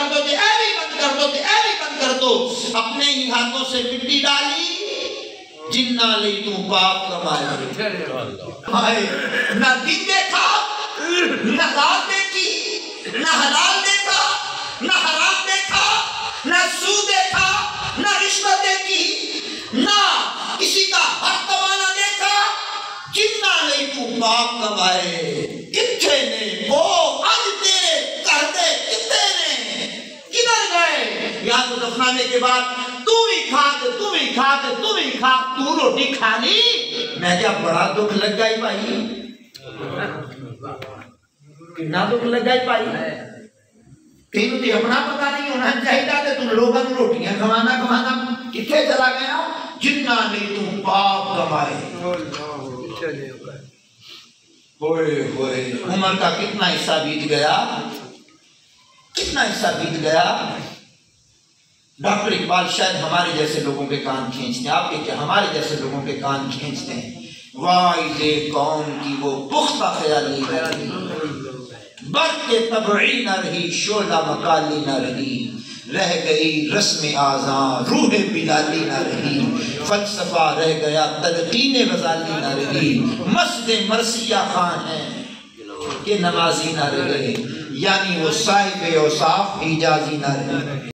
کر دو تے ایوی بند کر دو تے ایوی بند کر دو، اپنے ہی ہاتھوں سے مٹی ڈالی جنہ لئی تو پاک کمائے۔ نہ دن دیکھا، نہ رات دیکھی، نہ حلال دیکھا، نہ حرام دیکھا، نہ سود دیکھا، نہ رشوت دیکھی، نہ کسی کا حق کمانا دیکھا، جنہ لئی تو پاک کمائے۔ کتھے نے وہ آج تیرے کہتے کتنے نے کدھر گئے؟ یا تو دفنانے کے بعد تو ہی کھا کے تو ہی کھا کے تو ہی کھا، تو روٹی کھا لی، میں کیا بڑا دکھ لگ گئی بھائی، کتنا دکھ لگ گئی بھائی، تینوں تی اپنا پتہ نہیں ہونا چاہیے کہ تم لوگوں روٹیاں کھوانا کتنے چلا گیا؟ جنہ نے تم پاک کمائے۔ ہوئے ہوئے عمر کا کتنا حصہ بیت گیا، کتنا حصہ بیت گیا۔ ڈاکٹر اقبال شاید ہمارے جیسے لوگوں کے کان کھینچتے ہیں، آپ کے کیا ہمارے جیسے لوگوں کے کان کھینچتے ہیں۔ وائز قوم کی وہ پختہ خیالی رہی، برق طبعی نہ رہی، شعلہ مکالی نہ رہی، رہ گئی رسم آذان، روح بلالی نہ رہی، فلسفہ رہ گیا، تلقین غزالی نہ رہی، مسجد مرثیہ خان ہے کہ نمازی نہ رہے، یعنی وہ صاحب اوصاف حجازی نہ رہے۔